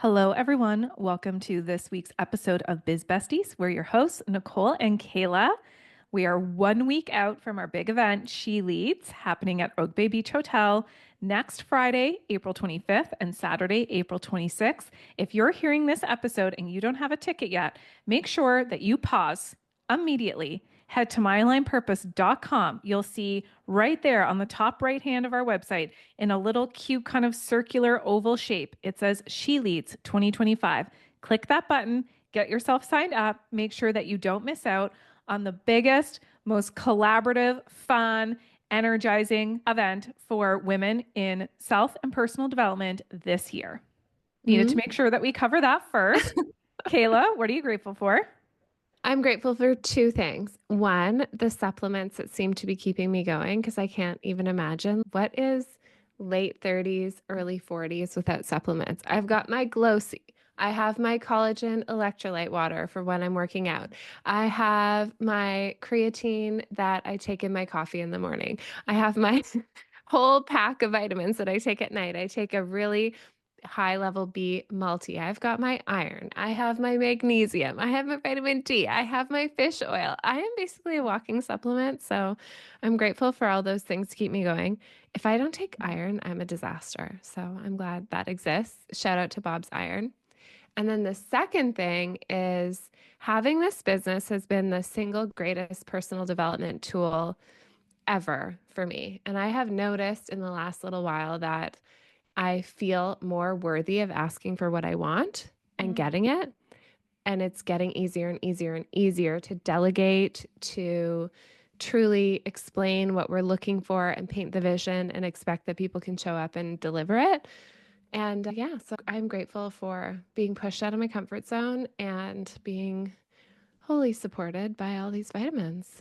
Hello, everyone. Welcome to this week's episode of Biz Besties. We're your hosts, Nicole and Kaila. We are 1 week out from our big event, She Leads, happening at Oak Bay Beach Hotel next Friday, April 25th, and Saturday, April 26th. If you're hearing this episode and you don't have a ticket yet, make sure that you pause immediately. Head to myalignedpurpose.com. You'll see right there on the top right hand of our website in a little cute kind of circular oval shape, it says She Leads 2025. Click that button, get yourself signed up, make sure that you don't miss out on the biggest, most collaborative, fun, energizing event for women in self and personal development this year. Needed to Mhm. make sure that we cover that first. Kayla, what are you grateful for? I'm grateful for two things. One, the supplements that seem to be keeping me going because I can't even imagine what is late 30s, early 40s without supplements. I've got my Glossy. I have my collagen electrolyte water for when I'm working out. I have my creatine that I take in my coffee in the morning. I have my whole pack of vitamins that I take at night. I take a really high level B multi. I've got my iron. I have my magnesium. I have my vitamin D. I have my fish oil. I am basically a walking supplement. So I'm grateful for all those things to keep me going. If I don't take iron, I'm a disaster. So I'm glad that exists. Shout out to Bob's Iron. And then the second thing is having this business has been the single greatest personal development tool ever for me. And I have noticed in the last little while that I feel more worthy of asking for what I want and Mm. getting it. And it's getting easier and easier and easier to delegate, to truly explain what we're looking for and paint the vision and expect that people can show up and deliver it. And yeah, so I'm grateful for being pushed out of my comfort zone and being wholly supported by all these vitamins.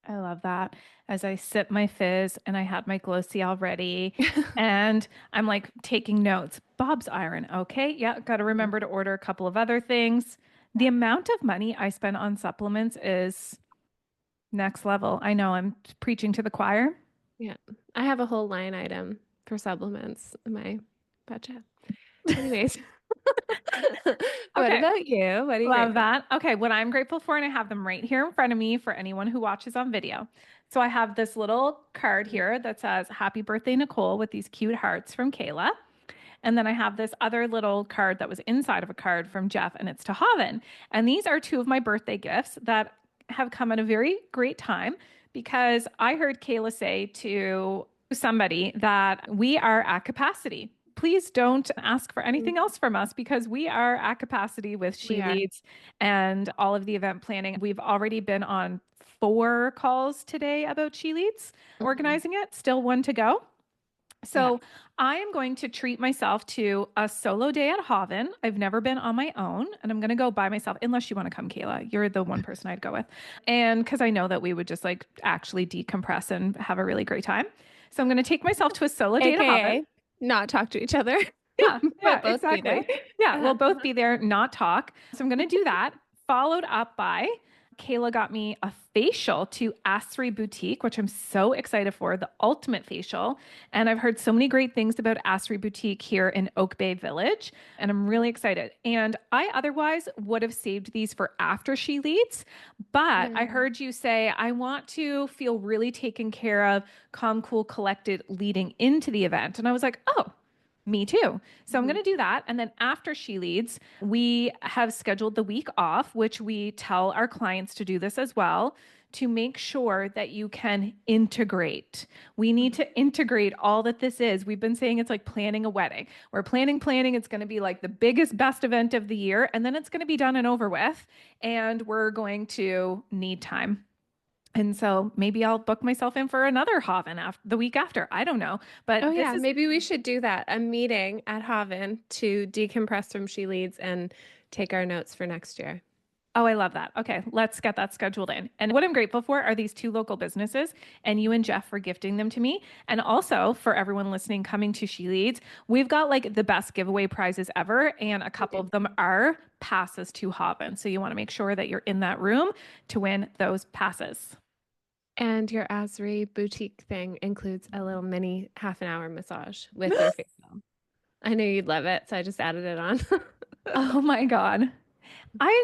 I love that. As I sip my fizz and I had my Glossy already, and I'm like taking notes. Bob's Iron. Okay. Yeah. Got to remember to order a couple of other things. The amount of money I spend on supplements is next level. I know I'm preaching to the choir. Yeah, I have a whole line item for supplements in my budget. Anyways, what Okay. about you? What are you Love grateful that. Okay, what I'm grateful for, and I have them right here in front of me for anyone who watches on video. So I have this little card for? here that says Happy Birthday, Nicole, with these cute hearts from Kayla. And then I have this other little card that was inside of a card from Jeff, and it's to Haven. And these are two of my birthday gifts that have come at a very great time because I heard Kayla say to somebody that we are at capacity. Please don't ask for Mm, anything else from us because we are at capacity with we She are. Leads and all of the event planning. We've already been on 4 calls today about She Leads, Mhm. organizing it, still one to go. Yeah. So I am going to treat myself to a solo day at Haven. I've never been on my own, and I'm going to go by myself, unless you want to come, Kayla. You're the one person I'd go with. And because I know that we would just like actually decompress and have a really great time. So I'm going to take myself to a solo day to Haven. AKA not talk to each other, Yeah, yeah, but both be there. exactly. Yeah, we'll Uh-huh. both be there, not talk. So I'm going to do that, followed up by Kayla got me a facial to Asri Boutique, which I'm so excited for, the ultimate facial. And I've heard so many great things about Asri Boutique here in Oak Bay Village, and I'm really excited. And I otherwise would have saved these for after She Leads, but I Yeah. heard you say I want to feel really taken care of, calm, cool, collected leading into the event. And I was like, oh, me too. So I'm Mhm. going to do that. And then after She Leads, we have scheduled the week off, which we tell our clients to do this as well, to make sure that you can integrate. We need to integrate all that this is. We've been saying it's like planning a wedding. We're planning. It's going to be like the biggest, best event of the year. And then it's going to be done and over with. And we're going to need time. And so maybe I'll book myself in for another Haven after the week after. I don't know. Oh But this yeah, is maybe we should do that. A meeting at Haven to decompress from She Leads and take our notes for next year. Oh, I love that. Okay, let's get that scheduled in. And what I'm grateful for are these two local businesses, and you and Jeff for gifting them to me. And also for everyone listening coming to She Leads, we've got like the best giveaway prizes ever, and a We couple do. of them are passes to Haven. So you want to make sure that you're in that room to win those passes. And your Asri boutique thing includes a little mini half an hour massage with your facial. I knew you'd love it, so I just added it on. Oh my God.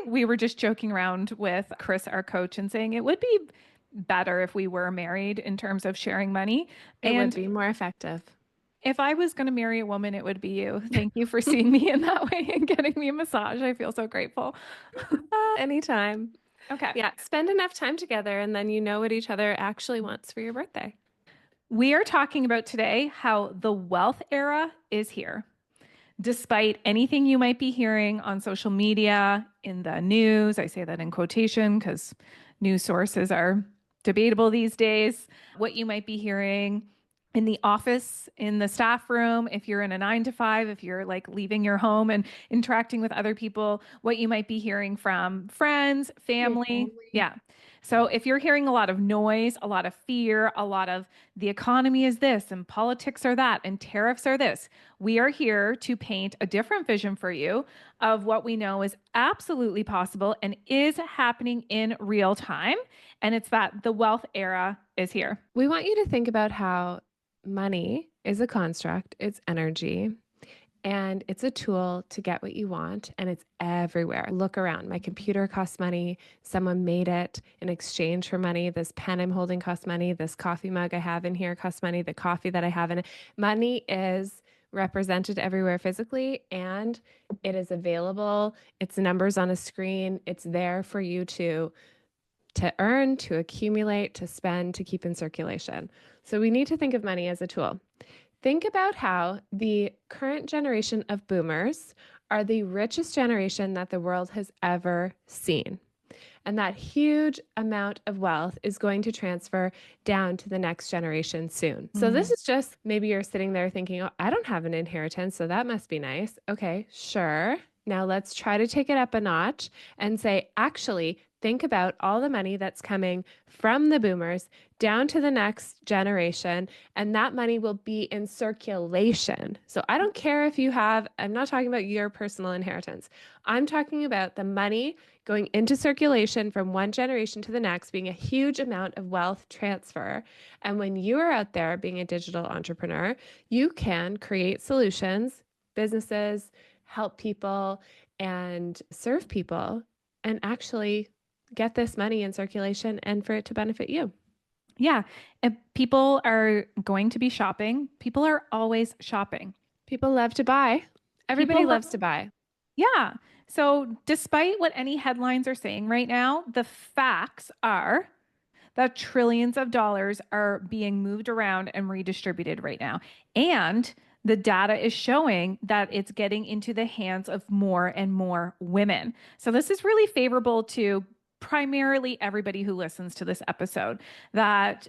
We were just joking around with Chris, our coach, and saying it would be better if we were married in terms of sharing money. It would And be more effective. if I was going to marry a woman, it would be you. Thank you for seeing me in that way and getting me a massage. I feel so grateful. Anytime. Okay. Yeah, spend enough time together and then you know what each other actually wants for your birthday. We are talking about today how the wealth era is here. Despite anything you might be hearing on social media, in the news, I say that in quotation because news sources are debatable these days, what you might be hearing in the office, in the staff room, if you're in a 9 to 5, if you're like leaving your home and interacting with other people, what you might be hearing from friends, Your family. family. Yeah. So if you're hearing a lot of noise, a lot of fear, a lot of the economy is this and politics are that and tariffs are this, we are here to paint a different vision for you of what we know is absolutely possible and is happening in real time. And it's that the wealth era is here. We want you to think about how money is a construct, it's energy, and it's a tool to get what you want, and it's everywhere. Look around. My computer costs money. Someone made it in exchange for money. This pen I'm holding costs money. This coffee mug I have in here costs money. The coffee that I have in it. Money is represented everywhere physically, and it is available. It's numbers on a screen. It's there for you to earn, to accumulate, to spend, to keep in circulation. So we need to think of money as a tool. Think about how the current generation of boomers are the richest generation that the world has ever seen. And that huge amount of wealth is going to transfer down to the next generation soon. So, this Mm. is just maybe you're sitting there thinking, oh, I don't have an inheritance, so that must be nice. Okay, sure. Now let's try to take it up a notch and say, actually, think about all the money that's coming from the boomers down to the next generation, and that money will be in circulation. So, I don't care if you have, I'm not talking about your personal inheritance. I'm talking about the money going into circulation from one generation to the next, being a huge amount of wealth transfer. And when you are out there being a digital entrepreneur, you can create solutions, businesses, help people, and serve people, and actually get this money in circulation and for it to benefit you. Yeah. And people are going to be shopping. People are always shopping. People love to buy. Everybody People, loves to buy. yeah. So, despite what any headlines are saying right now, the facts are that trillions of dollars are being moved around and redistributed right now. And the data is showing that it's getting into the hands of more and more women. So this is really favorable to primarily everybody who listens to this episode, that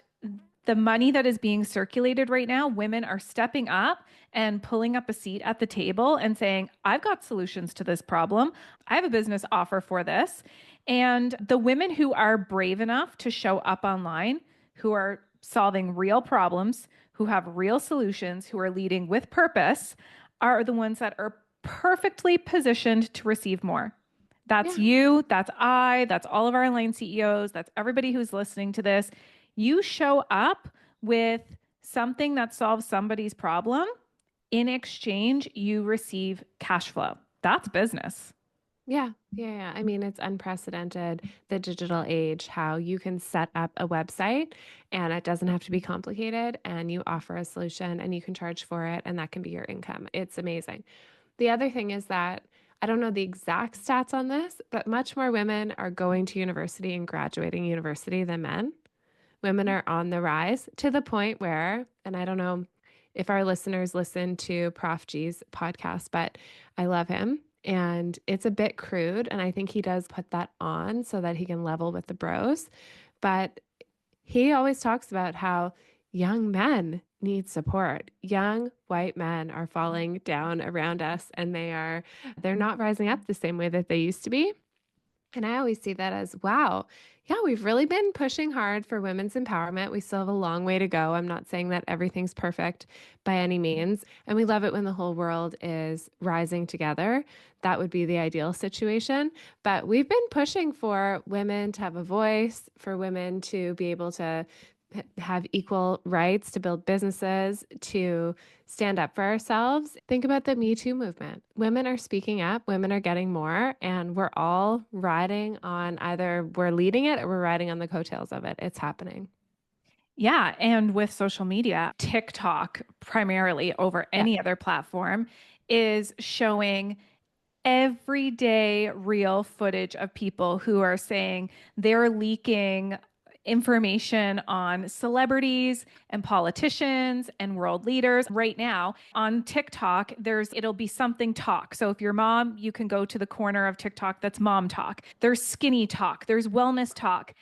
the money that is being circulated right now, women are stepping up and pulling up a seat at the table and saying, I've got solutions to this problem. I have a business offer for this. And the women who are brave enough to show up online, who are solving real problems, who have real solutions, who are leading with purpose, are the ones that are perfectly positioned to receive more. That's Yeah. you, that's I, that's all of our line CEOs, that's everybody who's listening to this. You show up with something that solves somebody's problem. In exchange, you receive cash flow. That's business. Yeah, yeah. I mean, it's unprecedented, the digital age, how you can set up a website and it doesn't have to be complicated and you offer a solution and you can charge for it and that can be your income. It's amazing. The other thing is that I don't know the exact stats on this, but much more women are going to university and graduating university than men. Women are on the rise to the point where, and I don't know if our listeners listen to Prof G's podcast, but I love him. And it's a bit crude. And I think he does put that on so that he can level with the bros. But he always talks about how young men need support. Young white men are falling down around us and they're not rising up the same way that they used to be. And I always see that as, wow, yeah, we've really been pushing hard for women's empowerment. We still have a long way to go. I'm not saying that everything's perfect by any means. And we love it when the whole world is rising together. That would be the ideal situation. But we've been pushing for women to have a voice, for women to be able to have equal rights to build businesses, to stand up for ourselves. Think about the Me Too movement. Women are speaking up, women are getting more, and we're all riding on either we're leading it or we're riding on the coattails of it. It's happening. Yeah. And with social media, TikTok primarily over Yeah. any other platform is showing everyday real footage of people who are saying they're leaking information on celebrities and politicians and world leaders. Right now on TikTok, it'll be something talk. So if you're mom, you can go to the corner of TikTok that's mom talk. There's skinny talk, there's wellness talk.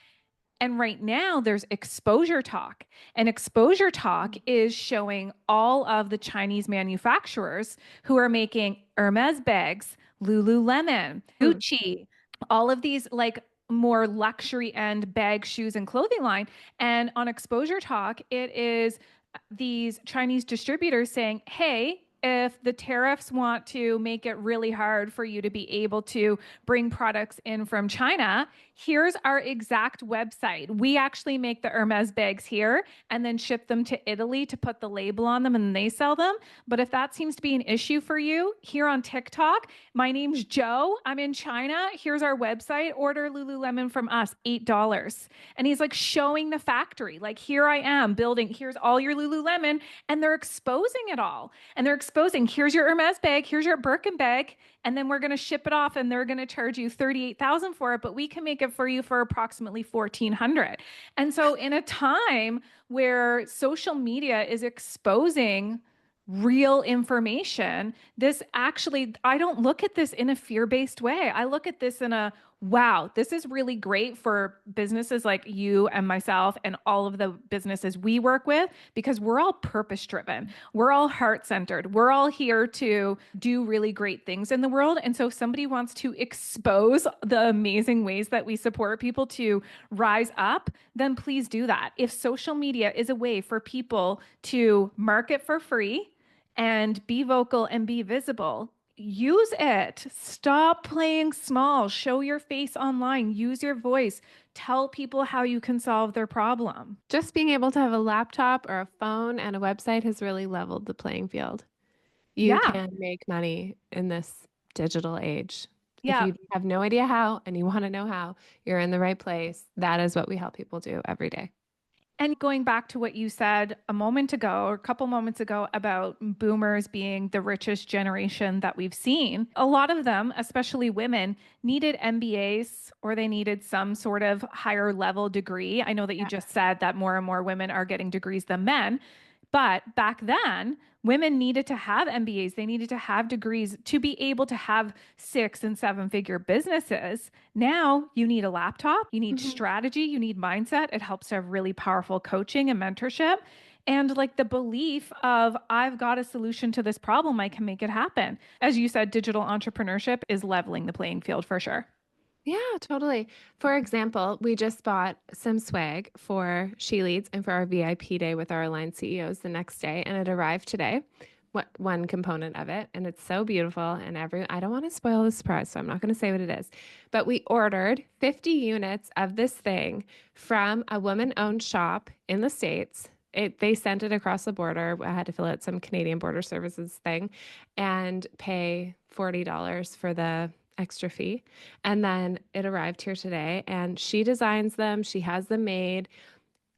And right now, there's exposure talk. And exposure talk is showing all of the Chinese manufacturers who are making Hermes bags, Lululemon, Mm. Gucci, all of these like more luxury end bag, shoes, and clothing line. And on exposure talk, it is these Chinese distributors saying, hey, if the tariffs want to make it really hard for you to be able to bring products in from China, here's our exact website. We actually make the Hermes bags here and then ship them to Italy to put the label on them and they sell them. But if that seems to be an issue for you here on TikTok, my name's Joe. I'm in China. Here's our website. Order Lululemon from us, $8. And he's like showing the factory, like, here I am building, here's all your Lululemon. And they're exposing it all. And they're exposing, here's your Hermes bag, here's your Birkin bag. And then we're going to ship it off and they're going to charge you 38,000 for it, but we can make it for you for approximately 1,400. And so in a time where social media is exposing real information, this actually, I don't look at this in a fear-based way. I look at this in a, wow, this is really great for businesses like you and myself and all of the businesses we work with because we're all purpose driven. We're all heart centered. We're all here to do really great things in the world. And so if somebody wants to expose the amazing ways that we support people to rise up, then please do that. If social media is a way for people to market for free and be vocal and be visible, use it. Stop playing small. Show your face online. Use your voice. Tell people how you can solve their problem. Just being able to have a laptop or a phone and a website has really leveled the playing field. You Yeah. can make money in this digital age. If Yeah. you have no idea how and you want to know how, you're in the right place. That is what we help people do every day. And going back to what you said a moment ago or a couple moments ago about boomers being the richest generation that we've seen, a lot of them, especially women, needed MBAs or they needed some sort of higher level degree. I know that you Yeah. just said that more and more women are getting degrees than men. But back then, women needed to have MBAs. They needed to have degrees to be able to have 6 and 7 figure businesses. Now you need a laptop, you need Mhm. strategy, you need mindset. It helps to have really powerful coaching and mentorship. And like the belief of, I've got a solution to this problem, I can make it happen. As you said, digital entrepreneurship is leveling the playing field for sure. Yeah, totally. For example, we just bought some swag for She Leads and for our VIP day with our aligned CEOs the next day, and it arrived today. What one component of it, and it's so beautiful. And I don't want to spoil the surprise, so I'm not going to say what it is. But we ordered 50 units of this thing from a woman-owned shop in the States. They sent it across the border. I had to fill out some Canadian Border Services thing and pay $40 for the extra fee. And then it arrived here today and she designs them, she has them made.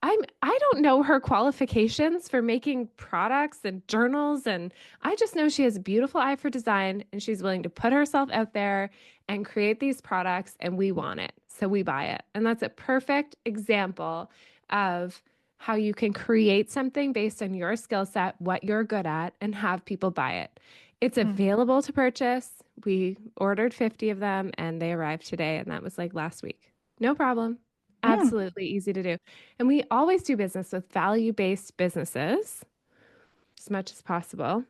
I don't know her qualifications for making products and journals and I just know she has a beautiful eye for design and she's willing to put herself out there and create these products and we want it. So we buy it. And that's a perfect example of how you can create something based on your skill set, what you're good at and have people buy it. It's available to purchase. We ordered 50 of them and they arrived today and that was like last week. No problem. Mm-hmm. Absolutely easy to do. And we always do business with value-based businesses as much as possible.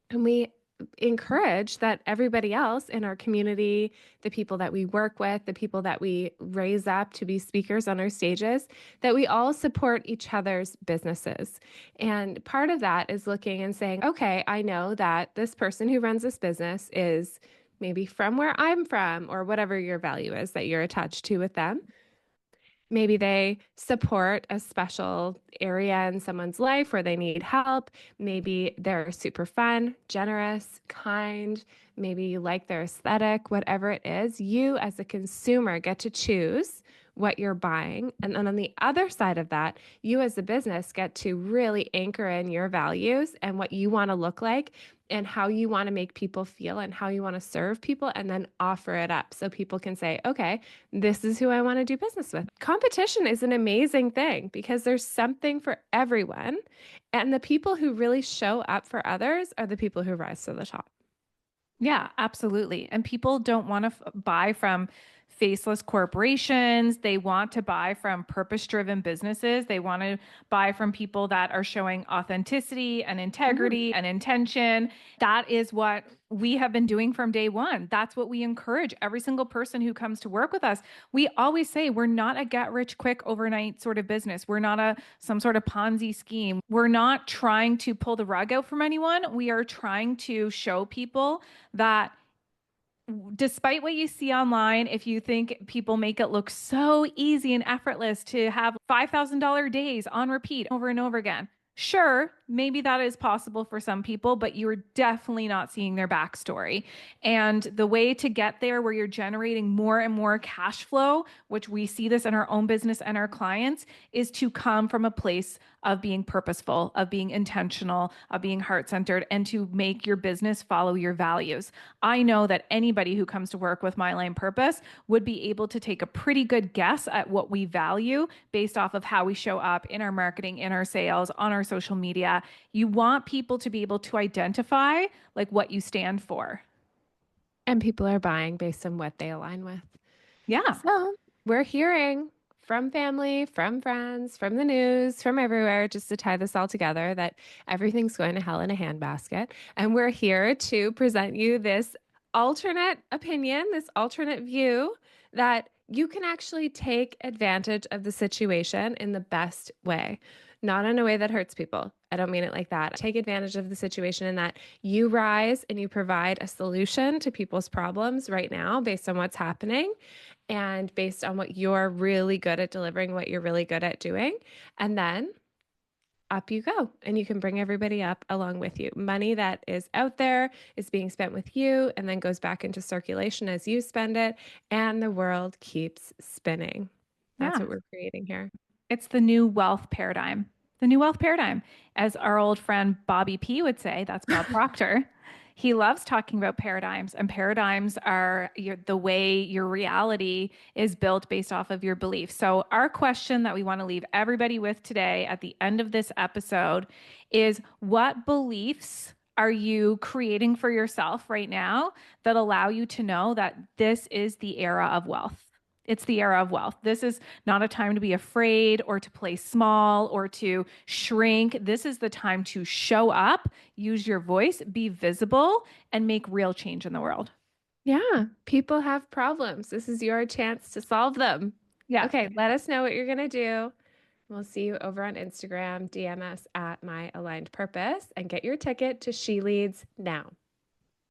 And we encourage that everybody else in our community, the people that we work with, the people that we raise up to be speakers on our stages, that we all support each other's businesses. And part of that is looking and saying, okay, I know that this person who runs this business is maybe from where I'm from, or whatever your value is that you're attached to with them. Maybe they support a special area in someone's life where they need help. Maybe they're super fun, generous, kind. Maybe you like their aesthetic, whatever it is. You, as a consumer, get to choose what you're buying. And then on the other side of that, you, as a business, get to really anchor in your values and what you want to look like and how you want to make people feel and how you want to serve people, and then offer it up so people can say, okay, this is who I want to do business with. Competition is an amazing thing because there's something for everyone. And the people who really show up for others are the people who rise to the top. Yeah, absolutely. And people don't want to buy from faceless corporations. They want to buy from purpose-driven businesses. They want to buy from people that are showing authenticity and Mm. integrity and intention. That is what we have been doing from day one. That's what we encourage every single person who comes to work with us. We always say we're not a get rich quick overnight sort of business. We're not a some sort of Ponzi scheme. We're not trying to pull the rug out from anyone. We are trying to show people that despite what you see online, if you think people make it look so easy and effortless to have $5,000 days on repeat over and over again, sure, maybe that is possible for some people, but you're definitely not seeing their backstory. And the way to get there where you're generating more and more cash flow, which we see this in our own business and our clients, is to come from a place of being purposeful, of being intentional, of being heart centered, and to make your business follow your values. I know that anybody who comes to work with My Lane Purpose would be able to take a pretty good guess at what we value based off of how we show up in our marketing, in our sales, on our social media. You want people to be able to identify like what you stand for. And people are buying based on what they align with. Yeah. So we're hearing from family, from friends, from the news, from everywhere, just to tie this all together, that everything's going to hell in a handbasket. And we're here to present you this alternate opinion, this alternate view that you can actually take advantage of the situation in the best way, not in a way that hurts people. I don't mean it like that. Take advantage of the situation in that you rise and you provide a solution to people's problems right now based on what's happening and based on what you're really good at delivering, what you're really good at doing. And then up you go, and you can bring everybody up along with you. Money that is out there is being spent with you and then goes back into circulation as you spend it, and the world keeps spinning. That's Yeah. what we're creating here. It's the new wealth paradigm. The new wealth paradigm. As our old friend Bobby P would say, that's Bob Proctor. He loves talking about paradigms, and paradigms are the way your reality is built based off of your beliefs. So, our question that we want to leave everybody with today at the end of this episode is what beliefs are you creating for yourself right now that allow you to know that this is the era of wealth? It's the era of wealth. This is not a time to be afraid or to play small or to shrink. This is the time to show up, use your voice, be visible, and make real change in the world. Yeah, people have problems. This is your chance to solve them. Yeah. Okay, let us know what you're going to do. We'll see you over on Instagram. DM us at My Aligned Purpose and get your ticket to She Leads now.